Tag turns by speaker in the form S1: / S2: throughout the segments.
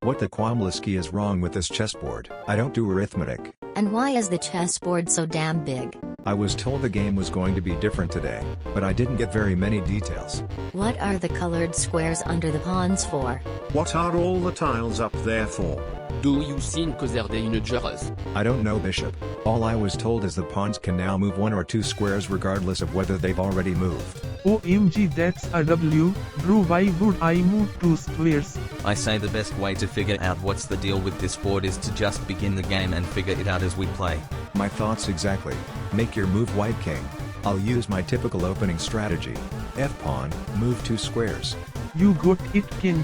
S1: What the Quamliski is wrong with this chessboard? I don't do arithmetic.
S2: And why is the chessboard so damn big?
S1: I was told the game was going to be different today, but I didn't get very many details.
S2: What are the colored squares under the pawns for?
S3: What are all the tiles up there for?
S4: Do you think they're dangerous?
S1: I don't know, Bishop. All I was told is the pawns can now move 1 or 2 squares regardless of whether they've already moved.
S5: OMG, that's a W, bro, why would I move 2 squares?
S6: I say the best way to figure out what's the deal with this board is to just begin the game and figure it out as we play.
S1: My thoughts exactly. Make your move white king. I'll use my typical opening strategy. F-pawn, move 2 squares.
S5: You got it, king.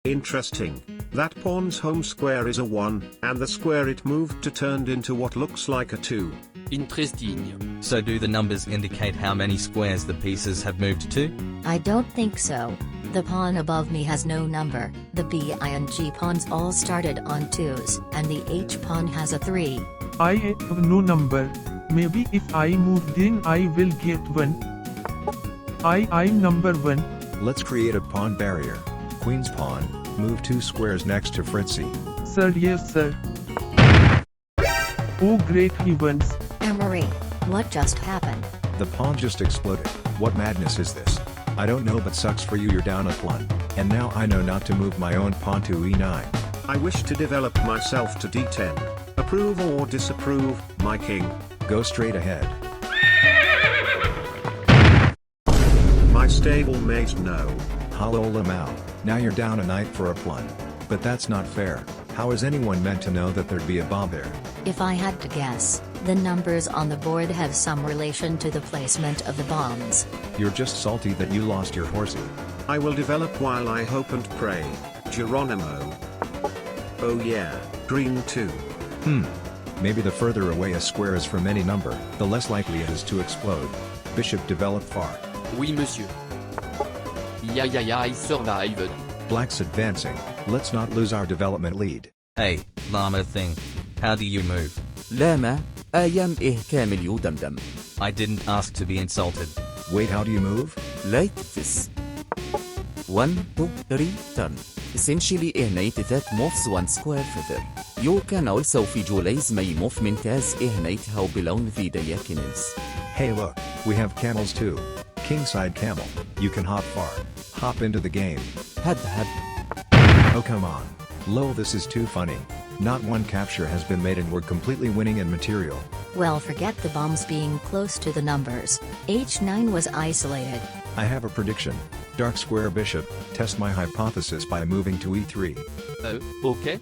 S3: Interesting. That pawn's home square is a 1, and the square it moved to turned into what looks like a 2.
S4: Interesting.
S6: So do the numbers indicate how many squares the pieces have moved to?
S2: I don't think so. The pawn above me has no number, the B, I and G pawns all started on 2s, and the H pawn has a 3.
S5: I have no number. Maybe if I move then I will get 1. I'm number 1.
S1: Let's create a pawn barrier. Queen's pawn, move 2 squares next to Fritzy.
S5: Sir, yes sir. Oh great heavens.
S2: Emery, what just happened?
S1: The pawn just exploded. What madness is this? I don't know, but sucks for you, you're down a pawn. And now I know not to move my own pawn to E9.
S3: I wish to develop myself to D10. Approve or disapprove, my king?
S1: Go straight ahead.
S3: My stablemate no.
S1: Halolamau. Now you're down a knight for a pawn. But that's not fair. How is anyone meant to know that there'd be a bomb there?
S2: If I had to guess, the numbers on the board have some relation to the placement of the bombs.
S1: You're just salty that you lost your horsey.
S3: I will develop while I hope and pray. Geronimo. Oh yeah, green 2.
S1: Maybe the further away a square is from any number, the less likely it is to explode. Bishop developed far.
S4: Oui, monsieur. Yeah, I survived.
S1: Black's advancing. Let's not lose our development lead.
S6: Hey, llama thing. How do you move?
S7: لاما أيام إيه كامل يدمدم.
S6: I didn't ask to be insulted.
S1: Wait, how do you move?
S7: Light this. 1, 2, 3, turn. Essentially إهنيت that moves 1 square further. You can also visualize my movement as إهنيت how belong the diagonals.
S1: Hey look, we have camels too. Kingside camel. You can hop far. Hop into the game.
S7: had.
S1: Oh come on. Lol, this is too funny. Not one capture has been made and we're completely winning in material.
S2: Well, forget the bombs being close to the numbers. H9 was isolated.
S1: I have a prediction. Dark square bishop, test my hypothesis by moving to E3.
S4: Okay.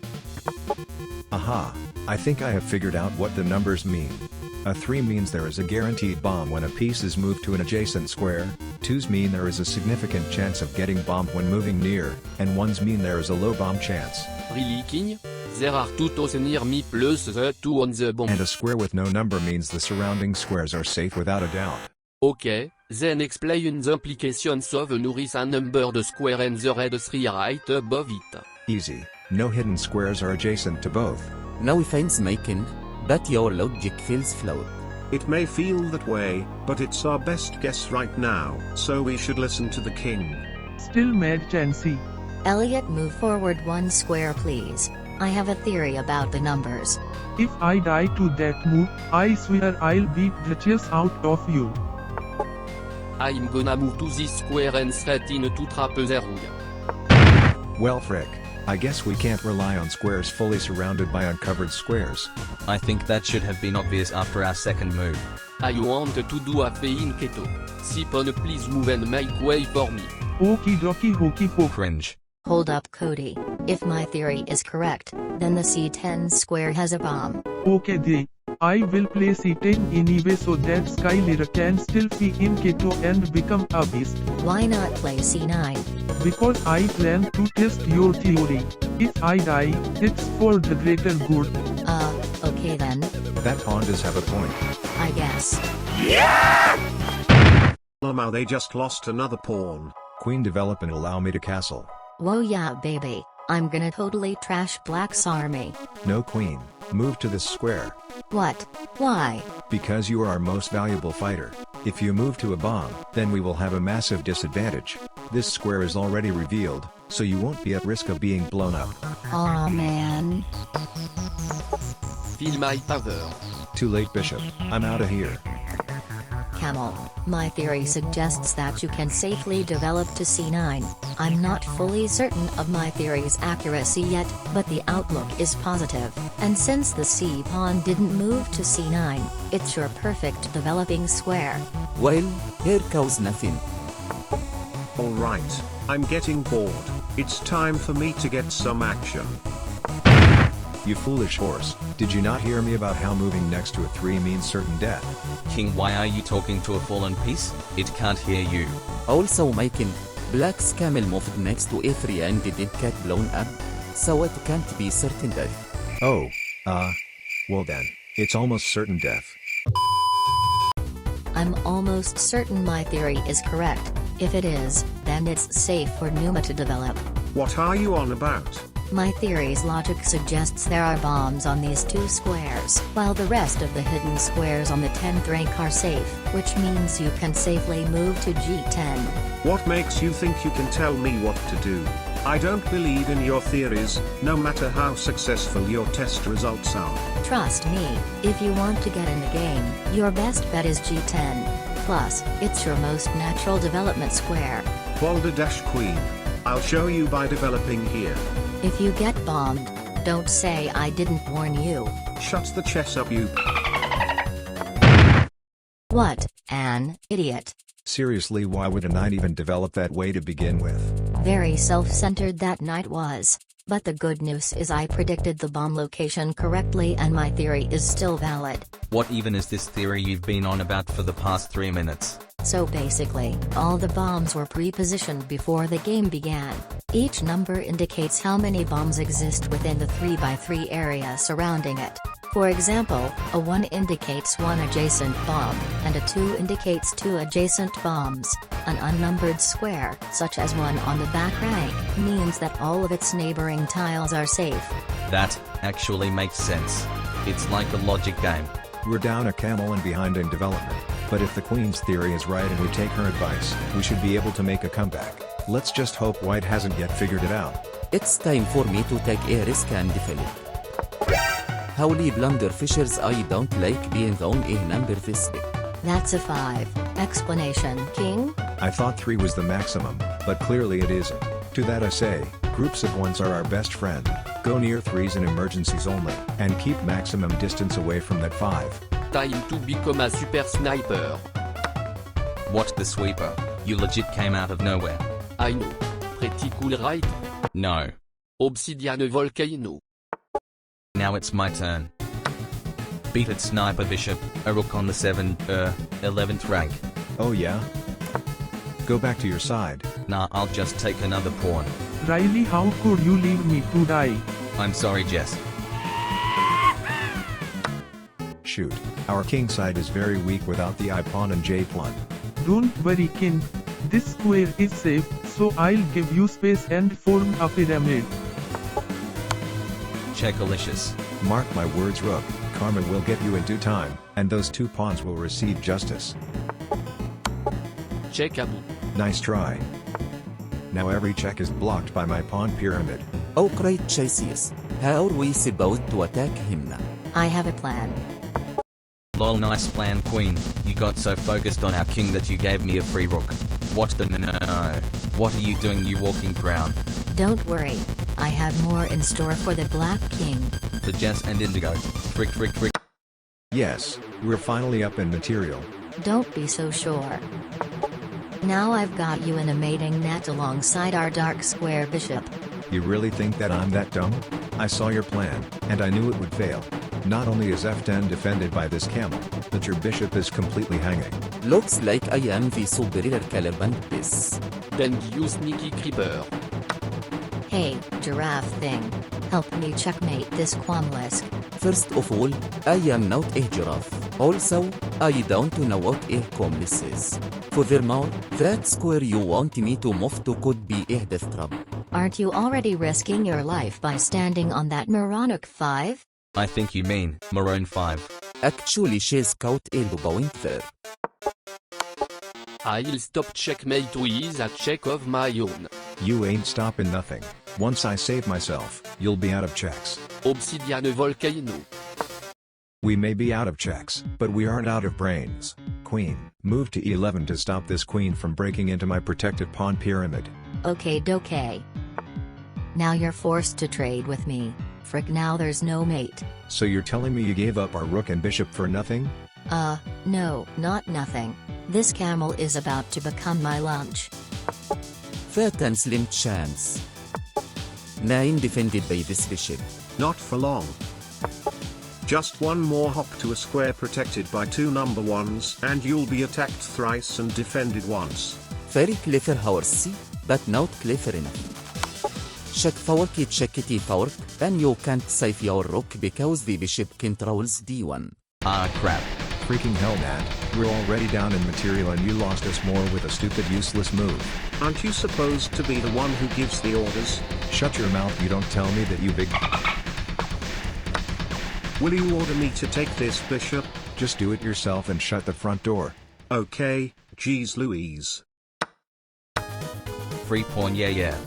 S1: Aha, I think I have figured out what the numbers mean. A 3 means there is a guaranteed bomb when a piece is moved to an adjacent square, 2s mean there is a significant chance of getting bombed when moving near, and 1s mean there is a low bomb chance.
S4: Really, king? There are 2 toes near me plus the 2 on the bomb.
S1: And a square with no number means the surrounding squares are safe without a doubt.
S4: Okay, then explain the implications of nourish a numbered square and the red 3 right above it.
S1: Easy, no hidden squares are adjacent to both.
S7: Now finds my king, but your logic feels flawed.
S3: It may feel that way, but it's our best guess right now, so we should listen to the king.
S5: Still mad Chancy.
S2: Elliot, move forward 1 square please. I have a theory about the numbers.
S5: If I die to that move, I swear I'll beat the chess out of you.
S4: I'm gonna move to this square and threaten to trap the rook.
S1: Well frick, I guess we can't rely on squares fully surrounded by uncovered squares.
S6: I think that should have been obvious after our second move.
S4: I want to do a fein keto. Sipon, please move and make way for me.
S5: Okie dokie hokey poke.
S6: Cringe.
S2: Hold up, Cody. If my theory is correct, then the C10 square has a bomb.
S5: Okay they. I will play C10 anyway so that Skylar can still be in keto and become a beast.
S2: Why not play C9?
S5: Because I plan to test your theory. If I die, it's for the greater good.
S2: Okay then.
S1: That pawn does have a point.
S2: I guess.
S3: Lmao, they just lost another pawn.
S1: Queen develop and allow me to castle.
S2: Whoa yeah baby, I'm gonna totally trash Black's army.
S1: No queen, move to this square.
S2: What? Why?
S1: Because you are our most valuable fighter. If you move to a bomb, then we will have a massive disadvantage. This square is already revealed, so you won't be at risk of being blown up.
S2: Aw man.
S4: Feel my power.
S1: Too late, Bishop. I'm out of here.
S2: Camel, my theory suggests that you can safely develop to c9. I'm not fully certain of my theory's accuracy yet, but the outlook is positive, and since the c pawn didn't move to c9, it's your perfect developing square.
S7: Well, here goes nothing.
S3: Alright, I'm getting bored. It's time for me to get some action.
S1: You foolish horse, did you not hear me about how moving next to a 3 means certain death?
S6: King, why are you talking to a fallen piece? It can't hear you.
S7: Also my king, Black's camel moved next to a3 and didn't get blown up, so it can't be certain death.
S1: Oh, well then, it's almost certain death.
S2: I'm almost certain my theory is correct. If it is, then it's safe for Numa to develop.
S3: What are you on about?
S2: My theory's logic suggests there are bombs on these 2 squares, while the rest of the hidden squares on the 10th rank are safe, which means you can safely move to g10.
S3: What makes you think you can tell me what to do? I don't believe in your theories, no matter how successful your test results are.
S2: Trust me, if you want to get in the game, your best bet is g10. Plus, it's your most natural development square.
S3: Boulder-Queen. I'll show you by developing here.
S2: If you get bombed, don't say I didn't warn you.
S3: Shut the chess up, you.
S2: What, an idiot.
S1: Seriously, why would a knight even develop that way to begin with?
S2: Very self-centered that knight was. But the good news is I predicted the bomb location correctly and my theory is still valid.
S6: What even is this theory you've been on about for the past 3 minutes?
S2: So basically, all the bombs were pre-positioned before the game began. Each number indicates how many bombs exist within the 3x3 area surrounding it. For example, a 1 indicates 1 adjacent bomb, and a 2 indicates 2 adjacent bombs. An unnumbered square, such as 1 on the back rank, means that all of its neighboring tiles are safe.
S6: That actually makes sense. It's like a logic game.
S1: We're down a camel and behind in development, but if the queen's theory is right and we take her advice, we should be able to make a comeback. Let's just hope white hasn't yet figured it out.
S7: It's time for me to take a risk and develop. Holy blunderfishers, I don't like being on a number this big.
S2: That's a 5. Explanation, King?
S1: I thought 3 was the maximum, but clearly it isn't. To that I say, groups of 1s are our best friend. Go near 3s in emergencies only, and keep maximum distance away from that 5.
S4: Time to become a super sniper.
S6: What the sweeper? You legit came out of nowhere.
S4: I know. Pretty cool, right?
S6: No.
S4: Obsidian volcano.
S6: Now it's my turn. Beat it, Sniper Bishop, a rook on the 11th rank.
S1: Oh yeah? Go back to your side.
S6: Nah, I'll just take another pawn.
S5: Riley, how could you leave me to die?
S6: I'm sorry, Jess.
S1: Shoot, our king side is very weak without the I pawn and J pawn.
S5: Don't worry, king. This square is safe, so I'll give you space and form a pyramid.
S6: Checkalicious.
S1: Mark my words, rook, karma will get you in due time, and those 2 pawns will receive justice.
S4: Check Abu.
S1: Nice try. Now every check is blocked by my pawn pyramid.
S7: Oh great chases. How are we supposed to attack him now?
S2: I have a plan.
S6: Lol, nice plan, queen. You got so focused on our king that you gave me a free rook. What the no? What are you doing, you walking crown?
S2: Don't worry. I have more in store for the Black King.
S6: For Jess and Indigo. Frick.
S1: Yes, we're finally up in material.
S2: Don't be so sure. Now I've got you in a mating net alongside our dark square bishop.
S1: You really think that I'm that dumb? I saw your plan, and I knew it would fail. Not only is F10 defended by this camel, but your bishop is completely hanging.
S7: Looks like I am the superior caliban piece.
S4: Then you sneaky creeper.
S2: Hey, giraffe thing. Help me checkmate this quamlisk.
S7: First of all, I am not a giraffe. Also, I don't know what a comlis is. Furthermore, that square you want me to move to could be a death trap.
S2: Aren't you already risking your life by standing on that moronic 5?
S6: I think you mean Maroon 5.
S7: Actually she's caught a point there.
S4: I'll stop checkmate with a check of my own.
S1: You ain't stopping nothing. Once I save myself, you'll be out of checks.
S4: Obsidian volcano.
S1: We may be out of checks, but we aren't out of brains. Queen, move to E11 to stop this queen from breaking into my protected pawn pyramid.
S2: Okay, dokay. Now you're forced to trade with me. Frick, now there's no mate.
S1: So you're telling me you gave up our rook and bishop for nothing?
S2: No, not nothing. This camel is about to become my lunch.
S7: Fat and slim chance. 9 defended by this bishop.
S3: Not for long. Just one more hop to a square protected by 2 number 1s and you'll be attacked thrice and defended once.
S7: Very clever horsey, but not clever enough. Check fork check it fork, and you can't save your rook because the bishop controls d1.
S6: Ah crap.
S1: Freaking hell, Nat. We're already down in material and you lost us more with a stupid useless move.
S3: Aren't you supposed to be the one who gives the orders?
S1: Shut your mouth, you don't tell me that you big...
S3: Will you order me to take this bishop?
S1: Just do it yourself and shut the front door.
S3: Okay, geez Louise.
S6: Free pawn, yeah.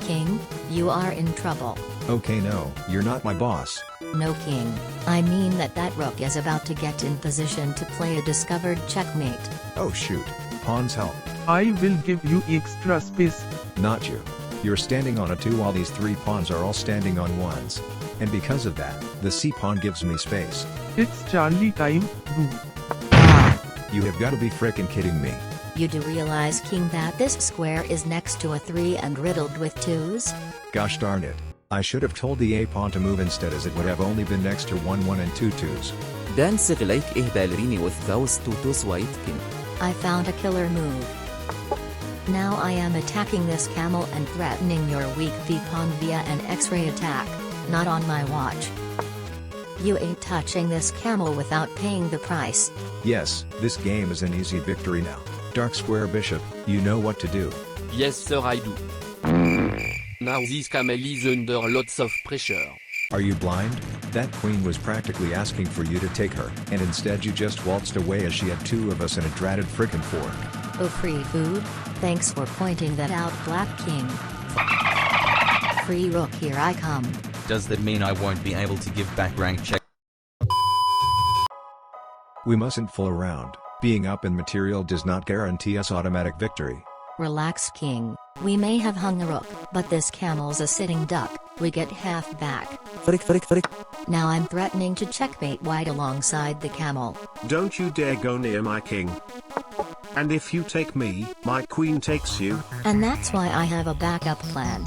S2: King, you are in trouble.
S1: Okay, no, you're not my boss.
S2: No, King. I mean that rook is about to get in position to play a discovered checkmate.
S1: Oh shoot. Pawns help.
S5: I will give you extra space.
S1: Not you. You're standing on a 2 while these 3 pawns are all standing on 1s. And because of that, the C pawn gives me space.
S5: It's Charlie time, boo.
S1: You have got to be frickin' kidding me.
S2: You do realize, King, that this square is next to a 3 and riddled with 2s?
S1: Gosh darn it. I should have told the A pawn to move instead, as it would have only been next to 1 1 and 2 2s.
S7: Dance like a ballerina with those 2 2s, white king.
S2: I found a killer move. Now I am attacking this camel and threatening your weak V pawn via an X-ray attack. Not on my watch. You ain't touching this camel without paying the price.
S1: Yes, this game is an easy victory now. Dark square bishop, you know what to do.
S4: Yes sir, I do. Now this camel is under lots of pressure.
S1: Are you blind? That queen was practically asking for you to take her, and instead you just waltzed away as she had 2 of us in a dratted frickin' fork.
S2: Oh, free food? Thanks for pointing that out, Black King. Free rook, here I come.
S6: Does that mean I won't be able to give back rank check?
S1: We mustn't fool around. Being up in material does not guarantee us automatic victory.
S2: Relax, King. We may have hung a rook, but this camel's a sitting duck. We get half back.
S7: Frick.
S2: Now I'm threatening to checkmate white alongside the camel.
S3: Don't you dare go near my king. And if you take me, my queen takes you.
S2: And that's why I have a backup plan.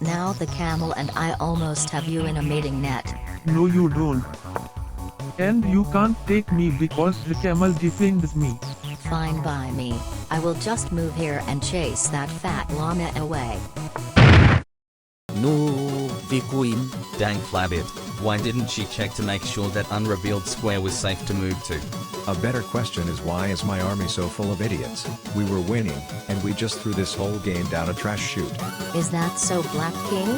S2: Now the camel and I almost have you in a mating net.
S5: No, you don't. And you can't take me because the camel defends me.
S2: Fine by me. I will just move here and chase that fat llama away.
S7: No, the queen.
S6: Dang flabbit. Why didn't she check to make sure that unrevealed square was safe to move to?
S1: A better question is, why is my army so full of idiots? We were winning, and we just threw this whole game down a trash chute.
S2: Is that so, Black King?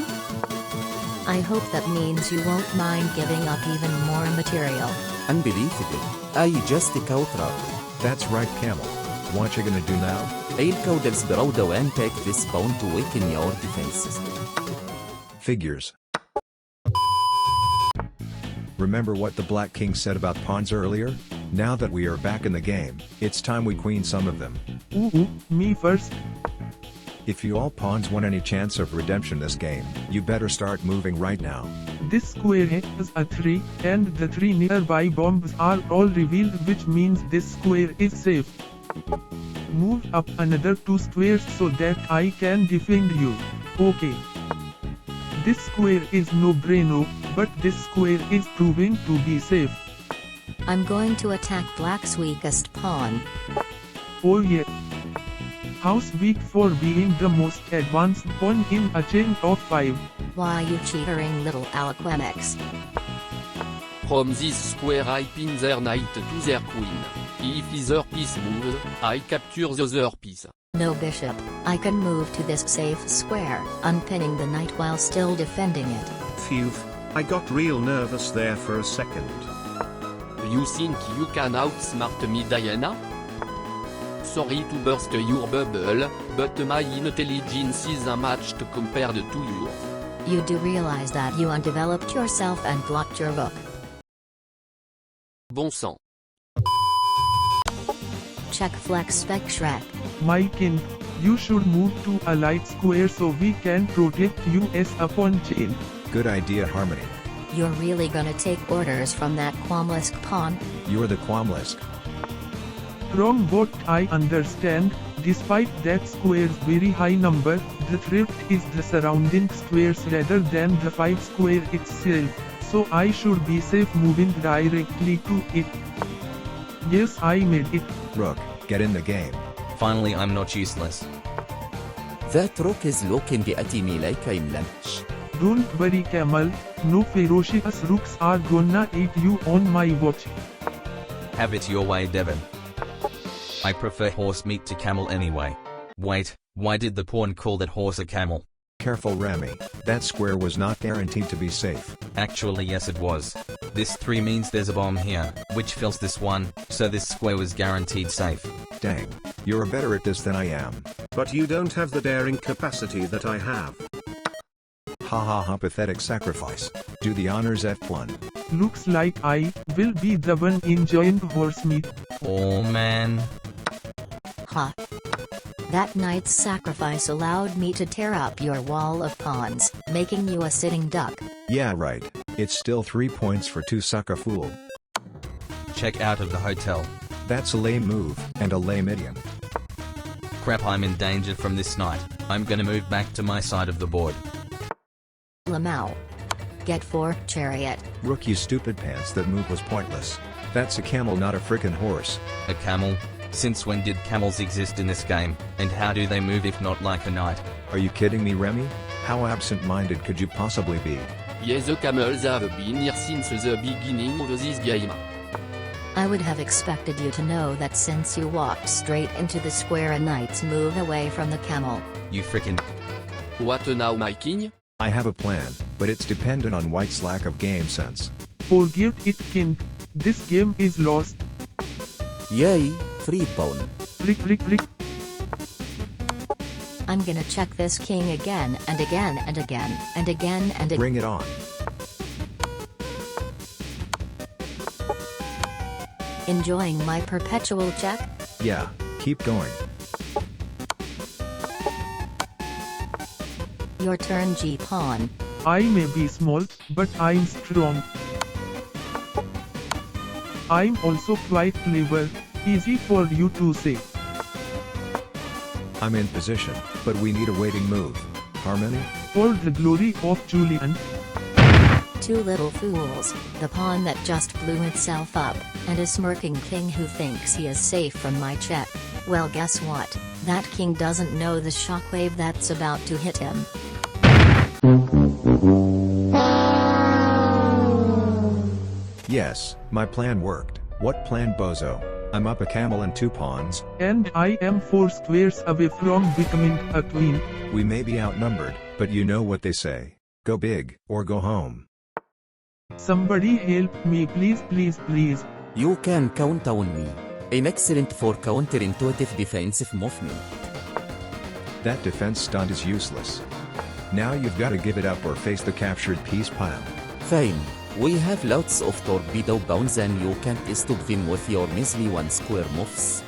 S2: I hope that means you won't mind giving up even more material.
S7: Unbelievable. I just counter.
S1: That's right, Camel. What you gonna do now?
S7: I'll cowdles Browdo and take this pawn to weaken your defenses.
S1: Figures. Remember what the Black King said about pawns earlier? Now that we are back in the game, it's time we queen some of them.
S5: Ooh, me first.
S1: If you all pawns want any chance of redemption this game, you better start moving right now.
S5: This square has a 3, and the 3 nearby bombs are all revealed, which means this square is safe. Move up another 2 squares so that I can defend you. Okay. This square is no-brainer, but this square is proving to be safe.
S2: I'm going to attack Black's weakest pawn.
S5: Oh yeah. House weak for being the most advanced pawn in a chain of 5.
S2: Why you cheatering little Alquemix?
S4: From this square I pin their knight to their queen. If either piece moves, I capture the other piece.
S2: No bishop, I can move to this safe square, unpinning the knight while still defending it.
S3: Phew, I got real nervous there for a second.
S4: You think you can outsmart me, Diana? sorry to burst your bubble, but my intelligence is unmatched compared to yours.
S2: You do realize that you undeveloped yourself and blocked your rook.
S4: Bon sang.
S2: Check flex spec Shrek.
S5: My king, you should move to a light square so we can protect us upon chain.
S1: Good idea, Harmony.
S2: You're really gonna take orders from that Quamlisk pawn?
S1: You're the Quamlisk.
S5: From what I understand, despite that square's very high number, the threat is the surrounding squares rather than the 5 square itself, so I should be safe moving directly to it. Yes, I made it.
S1: Rook, get in the game.
S6: Finally, I'm not useless.
S7: That rook is looking at me like I'm lunch.
S5: Don't worry camel, no ferocious rooks are gonna eat you on my watch.
S6: Have it your way, Devon. I prefer horse meat to camel anyway. Wait, why did the pawn call that horse a camel?
S1: Careful, Remy. That square was not guaranteed to be safe.
S6: Actually, yes it was. This 3 means there's a bomb here, which fills this one, so this square was guaranteed safe.
S1: Dang. You're better at this than I am.
S3: But you don't have the daring capacity that I have.
S1: Ha, pathetic sacrifice. Do the honors, F1.
S5: Looks like I will be the one enjoying horse meat.
S6: Oh man.
S2: Ha. That knight's sacrifice allowed me to tear up your wall of pawns, making you a sitting duck.
S1: Yeah, right. It's still 3 points for 2 sucker fool.
S6: Check out of the hotel.
S1: That's a lame move, and a lame idiom.
S6: Crap, I'm in danger from this knight. I'm gonna move back to my side of the board.
S2: Lamau. Get 4, chariot.
S1: Rook, you stupid pants, that move was pointless. That's a camel, not a frickin' horse.
S6: A camel? Since when did camels exist in this game, and how do they move if not like a knight?
S1: Are you kidding me, Remy? How absent-minded could you possibly be?
S4: Yes, the camels have been here since the beginning of this game.
S2: I would have expected you to know that since you walked straight into the square, a knight's move away from the camel.
S6: You frickin'.
S4: What now, my king?
S1: I have a plan, but it's dependent on White's lack of game sense.
S5: Forget it king, this game is lost.
S7: Yay, free pawn.
S5: Rick.
S2: I'm gonna check this king again and again and again and again and again.
S1: Bring it on.
S2: Enjoying my perpetual check?
S1: Yeah, keep going.
S2: Your turn, G pawn.
S5: I may be small, but I'm strong. I'm also quite clever, easy for you to say.
S1: I'm in position, but we need a waiting move. Harmony?
S5: For the glory of Julian.
S2: 2 little fools, the pawn that just blew itself up, and a smirking king who thinks he is safe from my check. Well, guess what? That king doesn't know the shockwave that's about to hit him.
S1: Yes, my plan worked. What plan, bozo? I'm up a camel and 2 pawns.
S5: And I am 4 squares away from becoming a queen.
S1: We may be outnumbered, but you know what they say. Go big, or go home.
S5: Somebody help me, please.
S7: You can count on me. An excellent for counterintuitive defensive movement.
S1: That defense stunt is useless. Now you've got to give it up or face the captured piece pile.
S7: Fine. We have lots of torpedo bounds and you can't stop them with your measly 1 square moves.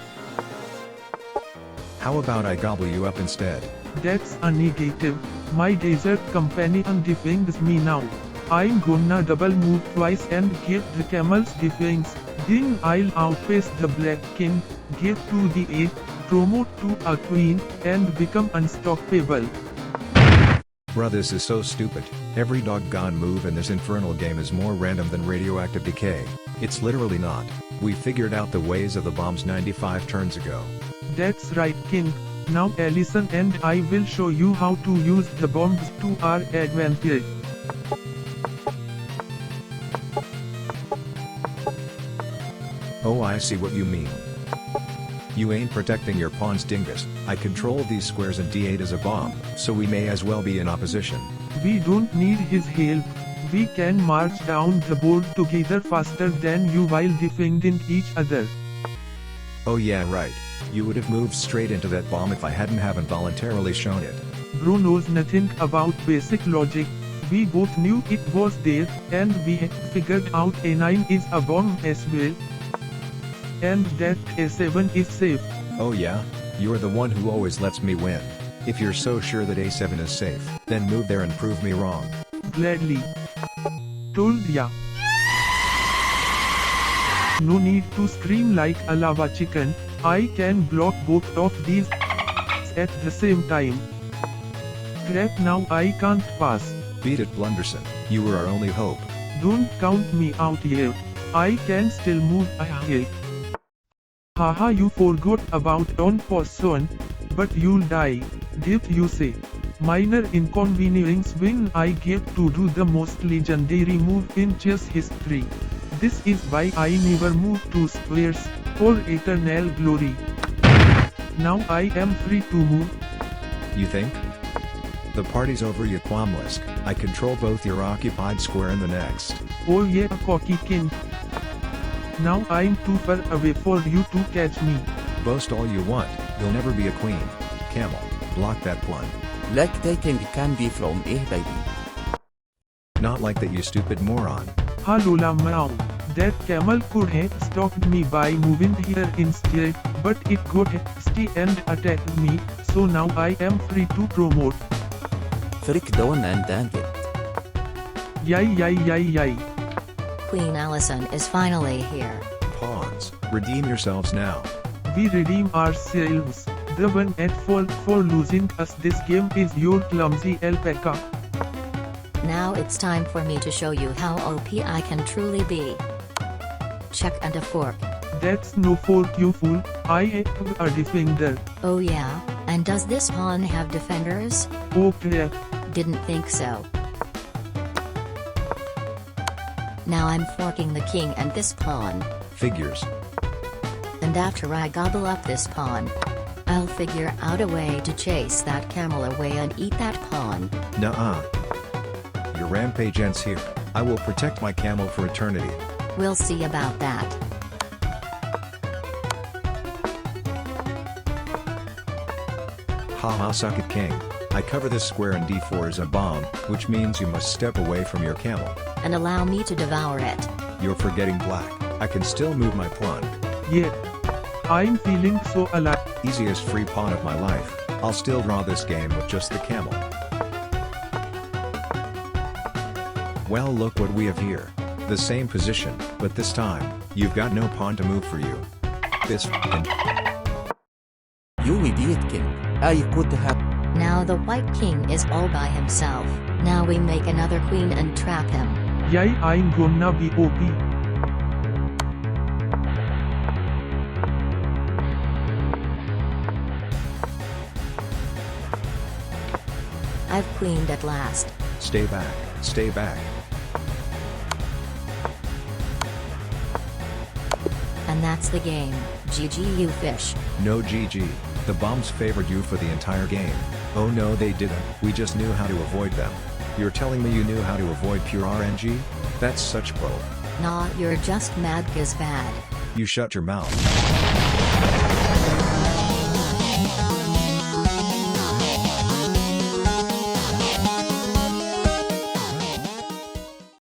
S1: How about I gobble you up instead?
S5: That's a negative. My desert companion defends me now. I'm gonna double move twice and get the camel's defense. Then I'll outpace the black king, get to the 8, promote to a queen, and become unstoppable.
S1: Bruh, this is so stupid. Every doggone move in this infernal game is more random than radioactive decay. It's literally not. We figured out the ways of the bombs 95 turns ago.
S5: That's right, king. Now Allison and I will show you how to use the bombs to our advantage.
S1: Oh, I see what you mean. You ain't protecting your pawns, dingus. I control these squares and D8 is a bomb, so we may as well be in opposition.
S5: We don't need his help. We can march down the board together faster than you while defending each other.
S1: Oh yeah, right. You would have moved straight into that bomb if I haven't voluntarily shown it.
S5: Bro knows nothing about basic logic. We both knew it was there, and we had figured out A9 is a bomb as well. And that A7 is safe.
S1: Oh yeah? You're the one who always lets me win. If you're so sure that A7 is safe, then move there and prove me wrong.
S5: Gladly. Told ya. No need to scream like a lava chicken. I can block both of these at the same time. Crap, now I can't pass.
S1: Beat it, Blunderson. You were our only hope.
S5: Don't count me out yet. I can still move ahead. Haha, you forgot about on person, but you'll die. Did you say? Minor inconvenience when I get to do the most legendary move in chess history. This is why I never move to squares, for eternal glory. Now I am free to move.
S1: You think? The party's over, you Quamlisk. I control both your occupied square and the next.
S5: Oh yeah, cocky king. Now I'm too far away for you to catch me.
S1: Boast all you want, you'll never be a queen. Camel, block that one.
S7: Like taking candy from a baby.
S1: Not like that, you stupid moron.
S5: Halula meow. That camel could have stopped me by moving here instead, but it got hasty and attacked me, so now I am free to promote.
S7: Frick down and dang it.
S5: Yay.
S2: Queen Allison is finally here.
S1: Pawns, redeem yourselves now.
S5: We redeem ourselves. The one at fault for losing us this game is your clumsy alpaca.
S2: Now it's time for me to show you how OP I can truly be. Check and a fork.
S5: That's no fork, you fool. I have a defender.
S2: Oh yeah, and does this pawn have defenders?
S5: Oh crap.
S2: Didn't think so. Now I'm forking the king and this pawn.
S1: Figures.
S2: And after I gobble up this pawn, I'll figure out a way to chase that camel away and eat that pawn.
S1: Nuh-uh. Your rampage ends here. I will protect my camel for eternity.
S2: We'll see about that.
S1: Haha, suck it, king. I cover this square and d4 is a bomb, which means you must step away from your camel.
S2: And allow me to devour it.
S1: You're forgetting black. I can still move my pawn.
S5: Yeah. I'm feeling so alive.
S1: Easiest free pawn of my life. I'll still draw this game with just the camel. Well, look what we have here. The same position, but this time, you've got no pawn to move for you. This f***ing...
S7: You idiot king. I could have...
S2: Now the white king is all by himself. Now we make another queen and trap him.
S5: Yay, I'm gonna be OP.
S2: I've queened at last.
S1: Stay back, stay back.
S2: And that's the game. GG you fish.
S1: No GG. The bombs favored you for the entire game. Oh no, they didn't. We just knew how to avoid them. You're telling me you knew how to avoid pure RNG? That's such bull.
S2: Nah, you're just mad 'cause bad.
S1: You shut your mouth.